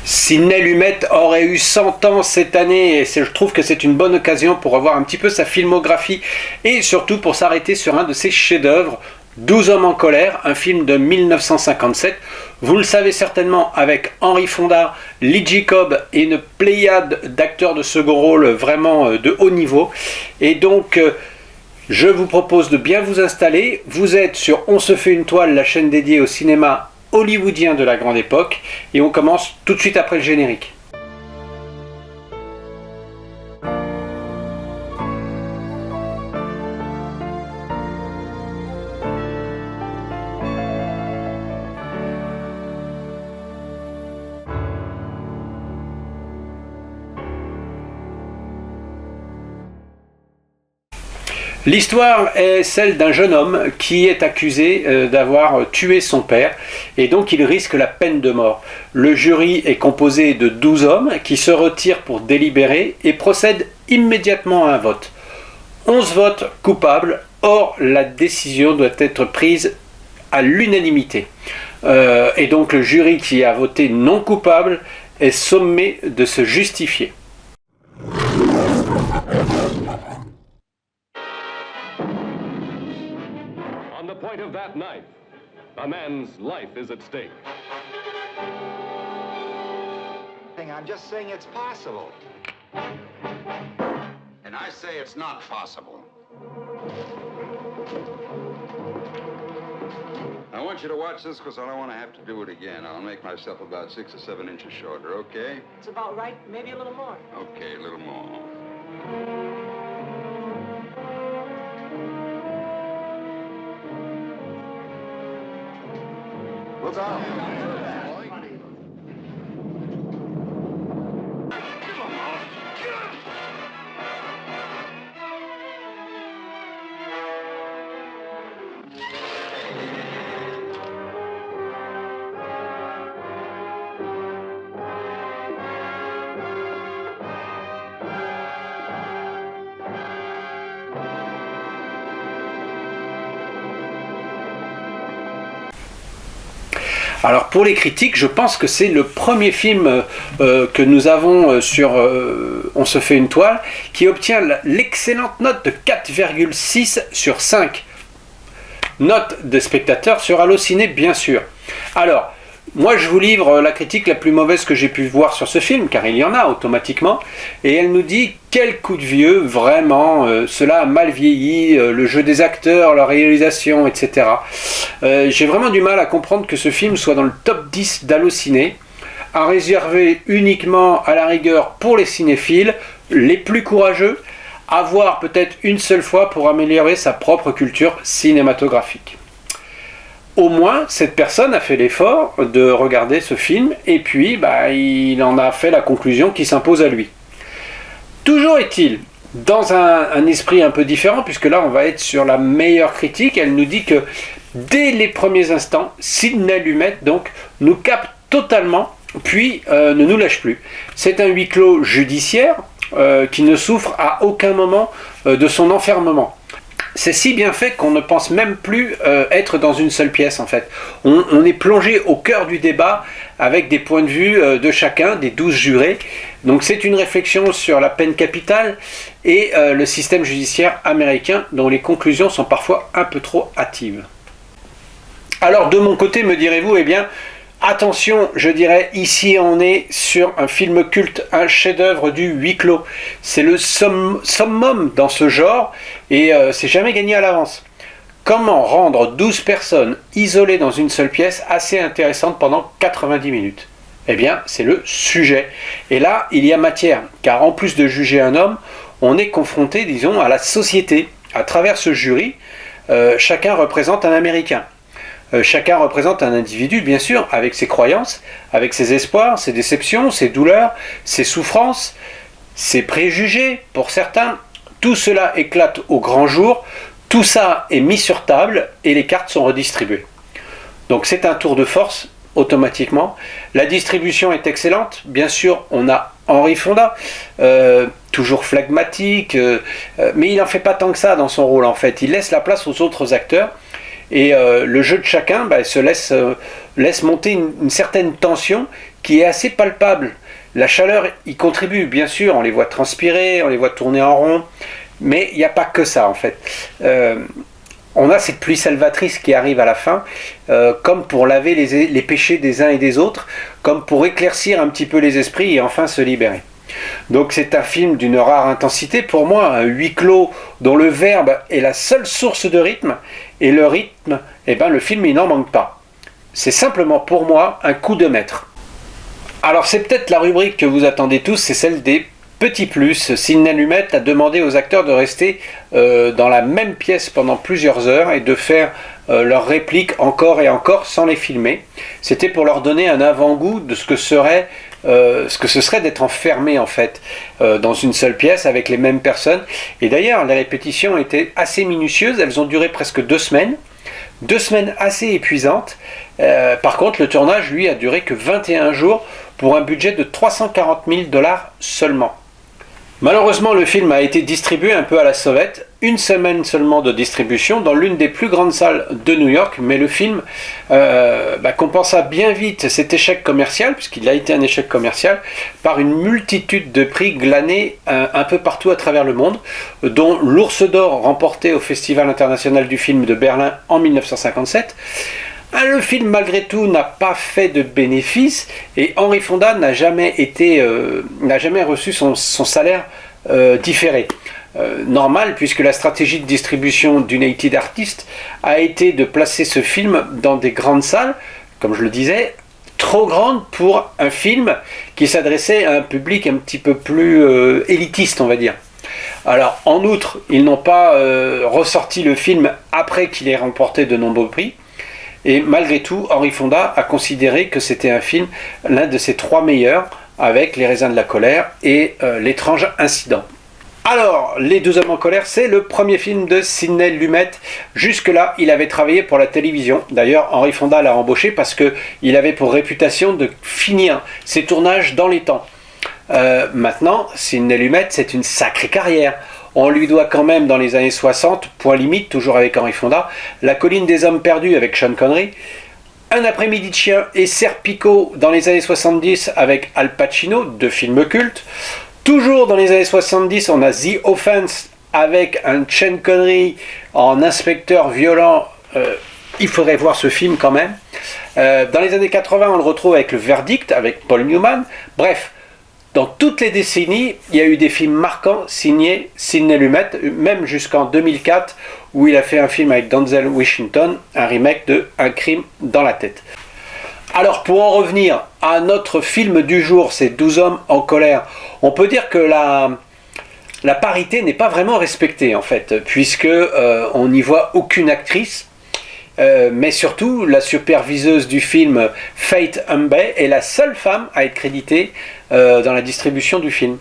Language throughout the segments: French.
Sidney Lumet aurait eu 100 ans cette année et je trouve que c'est une bonne occasion pour revoir un petit peu sa filmographie et surtout pour s'arrêter sur un de ses chefs-d'œuvre, 12 hommes en colère, un film de 1957. Vous le savez certainement, avec Henry Fonda, Lee Jacob et une pléiade d'acteurs de second rôle vraiment de haut niveau. Et donc, je vous propose de bien vous installer. Vous êtes sur On se fait une toile, la chaîne dédiée au cinéma hollywoodien de la grande époque. Et on commence tout de suite après le générique. L'histoire est celle d'un jeune homme qui est accusé d'avoir tué son père et donc il risque la peine de mort. Le jury est composé de 12 hommes qui se retirent pour délibérer et procèdent immédiatement à un vote. 11 votes coupables, or la décision doit être prise à l'unanimité. Et donc le jury qui a voté non coupable est sommé de se justifier. On the point of that knife, a man's life is at stake. I'm just saying it's possible. And I say it's not possible. I want you to watch this because I don't want to have to do it again. I'll make myself about 6 or 7 inches shorter, okay? It's about right, maybe a little more. Okay, a little more. Look out. Alors pour les critiques, je pense que c'est le premier film que nous avons sur On se fait une toile qui obtient l'excellente note de 4,6 sur 5. Note des spectateurs sur Allociné bien sûr. Alors, moi je vous livre la critique la plus mauvaise que j'ai pu voir sur ce film, car il y en a automatiquement, et elle nous dit quel coup de vieux, vraiment, cela a mal vieilli, le jeu des acteurs, la réalisation, etc. J'ai vraiment du mal à comprendre que ce film soit dans le top 10 d'Allociné, à réserver uniquement à la rigueur pour les cinéphiles, les plus courageux, à voir peut-être une seule fois pour améliorer sa propre culture cinématographique. Au moins, cette personne a fait l'effort de regarder ce film et puis il en a fait la conclusion qui s'impose à lui. Toujours est-il, dans un esprit un peu différent, puisque là on va être sur la meilleure critique, elle nous dit que dès les premiers instants, Sidney Lumet donc nous capte totalement, puis ne nous lâche plus. C'est un huis clos judiciaire qui ne souffre à aucun moment de son enfermement. C'est si bien fait qu'on ne pense même plus être dans une seule pièce en fait. On est plongé au cœur du débat avec des points de vue de chacun, des 12 jurés. Donc c'est une réflexion sur la peine capitale et le système judiciaire américain dont les conclusions sont parfois un peu trop hâtives. Alors de mon côté me direz-vous, eh bien attention, je dirais, ici on est sur un film culte, un chef-d'œuvre du huis clos. C'est le summum dans ce genre et c'est jamais gagné à l'avance. Comment rendre 12 personnes isolées dans une seule pièce assez intéressantes pendant 90 minutes ? Eh bien, c'est le sujet. Et là, il y a matière, car en plus de juger un homme, on est confronté, disons, à la société. À travers ce jury, chacun représente un Américain. Chacun représente un individu, bien sûr, avec ses croyances, avec ses espoirs, ses déceptions, ses douleurs, ses souffrances, ses préjugés, pour certains. Tout cela éclate au grand jour, tout ça est mis sur table et les cartes sont redistribuées. Donc c'est un tour de force, automatiquement. La distribution est excellente, bien sûr, on a Henry Fonda, toujours phlegmatique, mais il n'en fait pas tant que ça dans son rôle, en fait. Il laisse la place aux autres acteurs. Et le jeu de chacun se laisse monter une certaine tension qui est assez palpable. La chaleur y contribue, bien sûr, on les voit transpirer, on les voit tourner en rond, mais il n'y a pas que ça en fait. On a cette pluie salvatrice qui arrive à la fin, comme pour laver les péchés des uns et des autres, comme pour éclaircir un petit peu les esprits et enfin se libérer. Donc c'est un film d'une rare intensité, pour moi, un huis clos dont le verbe est la seule source de rythme, et le rythme, eh ben, le film il n'en manque pas. C'est simplement pour moi un coup de maître. Alors c'est peut-être la rubrique que vous attendez tous, c'est celle des petits plus. Sidney Lumet a demandé aux acteurs de rester dans la même pièce pendant plusieurs heures et de faire leurs répliques encore et encore sans les filmer. C'était pour leur donner un avant-goût de ce que ce serait d'être enfermé en fait dans une seule pièce avec les mêmes personnes. Et d'ailleurs les répétitions étaient assez minutieuses, elles ont duré presque 2 semaines. 2 semaines assez épuisantes. Par contre, le tournage, lui, a duré que 21 jours pour un budget de 340 000 $ seulement. Malheureusement, le film a été distribué un peu à la sauvette, 1 semaine seulement de distribution dans l'une des plus grandes salles de New York, mais le film compensa bien vite cet échec commercial, puisqu'il a été un échec commercial, par une multitude de prix glanés un peu partout à travers le monde, dont l'Ours d'Or remporté au Festival international du film de Berlin en 1957. Le film, malgré tout, n'a pas fait de bénéfices et Henry Fonda n'a jamais reçu son salaire différé. Normal, puisque la stratégie de distribution d'United Artists a été de placer ce film dans des grandes salles, comme je le disais, trop grandes pour un film qui s'adressait à un public un petit peu plus élitiste, on va dire. Alors, en outre, ils n'ont pas ressorti le film après qu'il ait remporté de nombreux prix. Et malgré tout, Henry Fonda a considéré que c'était un film, l'un de ses 3 meilleurs, avec Les raisins de la colère et L'étrange incident. Alors, Les 12 hommes en colère, c'est le premier film de Sidney Lumet. Jusque-là, il avait travaillé pour la télévision. D'ailleurs, Henry Fonda l'a embauché parce qu'il avait pour réputation de finir ses tournages dans les temps. Maintenant, Sidney Lumet, c'est une sacrée carrière. On lui doit quand même, dans les années 60, point limite, toujours avec Henry Fonda, La colline des hommes perdus avec Sean Connery, Un après-midi de chien et Serpico dans les années 70 avec Al Pacino, 2 films cultes. Toujours dans les années 70, on a The Offense avec un Sean Connery en inspecteur violent. Il faudrait voir ce film quand même. Dans les années 80, on le retrouve avec Le Verdict, avec Paul Newman. Bref, dans toutes les décennies, il y a eu des films marquants signés Sidney Lumet, même jusqu'en 2004, où il a fait un film avec Denzel Washington, un remake de Un crime dans la tête. Alors, pour en revenir à notre film du jour, ces 12 hommes en colère, on peut dire que la parité n'est pas vraiment respectée, en fait, puisque on n'y voit aucune actrice. Mais surtout, la superviseuse du film, Faith Humbey, est la seule femme à être créditée dans la distribution du film.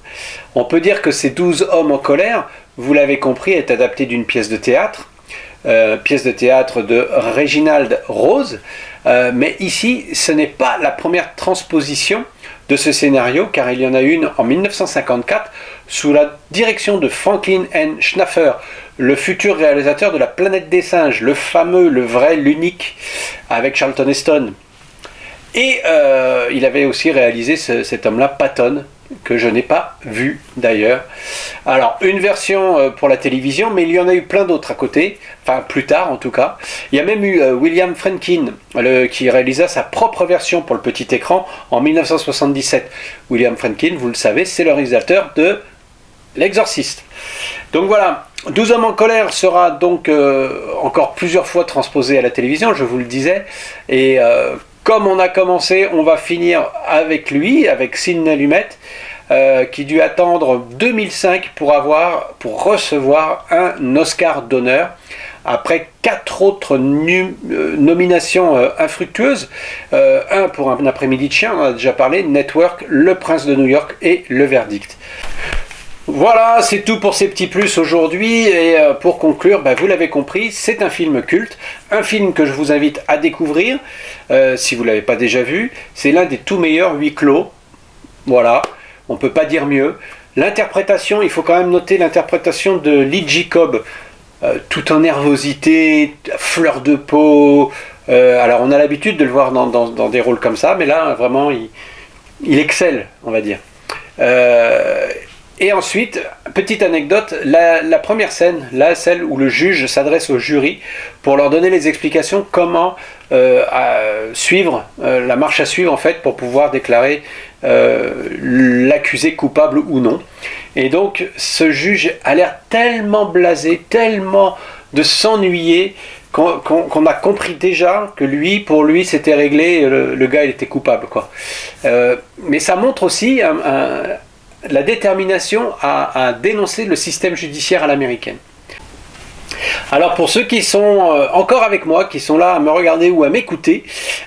On peut dire que ces 12 hommes en colère, vous l'avez compris, est adapté d'une pièce de théâtre de Reginald Rose, mais ici, ce n'est pas la première transposition de ce scénario, car il y en a une en 1954 sous la direction de Franklin N. Schnaffer, le futur réalisateur de La planète des singes, le fameux, le vrai, l'unique, avec Charlton Heston. Et il avait aussi réalisé cet homme-là, Patton, que je n'ai pas vu d'ailleurs. Alors, une version pour la télévision, mais il y en a eu plein d'autres à côté, enfin plus tard en tout cas. Il y a même eu William Friedkin qui réalisa sa propre version pour le petit écran en 1977. William Friedkin, vous le savez, c'est le réalisateur de L'Exorciste. Donc voilà, 12 hommes en colère sera donc encore plusieurs fois transposé à la télévision, je vous le disais, et comme on a commencé, on va finir avec lui, avec Sidney Lumet, qui dut attendre 2005 pour recevoir un Oscar d'honneur, après 4 autres nominations infructueuses, un pour Un après-midi de chien, on en a déjà parlé, Network, Le Prince de New York et Le Verdict. Voilà, c'est tout pour ces petits plus aujourd'hui, et pour conclure, vous l'avez compris, c'est un film culte, un film que je vous invite à découvrir, si vous ne l'avez pas déjà vu. C'est l'un des tout meilleurs huis clos, voilà, on ne peut pas dire mieux. L'interprétation, il faut quand même noter l'interprétation de Lee Jacob, tout en nervosité, fleur de peau, alors on a l'habitude de le voir dans des rôles comme ça, mais là vraiment il excelle, on va dire. Et ensuite, petite anecdote, la première scène, là, celle où le juge s'adresse au jury pour leur donner les explications comment suivre, la marche à suivre en fait pour pouvoir déclarer l'accusé coupable ou non. Et donc ce juge a l'air tellement blasé, tellement de s'ennuyer qu'on a compris déjà que pour lui c'était réglé, le gars il était coupable quoi. Mais ça montre aussi la détermination à dénoncer le système judiciaire à l'américaine. Alors pour ceux qui sont encore avec moi, qui sont là à me regarder ou à m'écouter,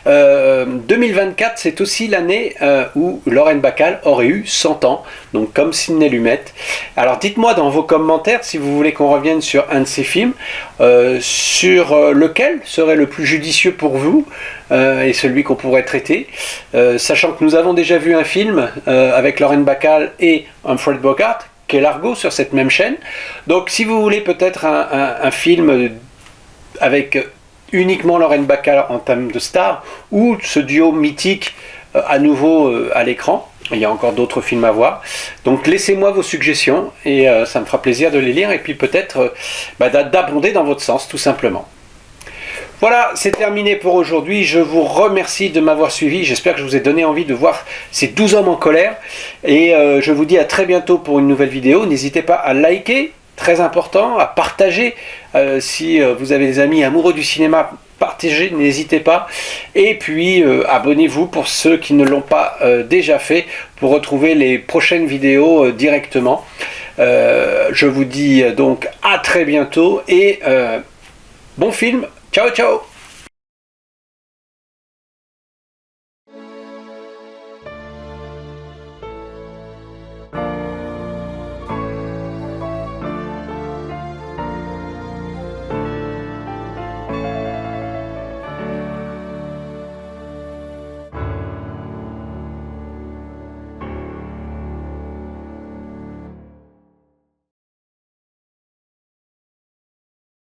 2024 c'est aussi l'année où Lauren Bacall aurait eu 100 ans, donc comme Sidney Lumet. Alors dites-moi dans vos commentaires si vous voulez qu'on revienne sur un de ces films, sur lequel serait le plus judicieux pour vous et celui qu'on pourrait traiter, sachant que nous avons déjà vu un film avec Lauren Bacall et Humphrey Bogart, qui est Largo sur cette même chaîne. Donc si vous voulez peut-être un film avec uniquement Lauren Bacall en termes de star, ou ce duo mythique à nouveau à l'écran, il y a encore d'autres films à voir, donc laissez-moi vos suggestions et ça me fera plaisir de les lire et puis peut-être d'abonder dans votre sens tout simplement. Voilà, c'est terminé pour aujourd'hui. Je vous remercie de m'avoir suivi. J'espère que je vous ai donné envie de voir ces 12 hommes en colère. Et je vous dis à très bientôt pour une nouvelle vidéo. N'hésitez pas à liker, très important, à partager. Si vous avez des amis amoureux du cinéma, partagez, n'hésitez pas. Et puis, abonnez-vous pour ceux qui ne l'ont pas déjà fait pour retrouver les prochaines vidéos directement. Je vous dis donc à très bientôt et bon film. Ciao, ciao!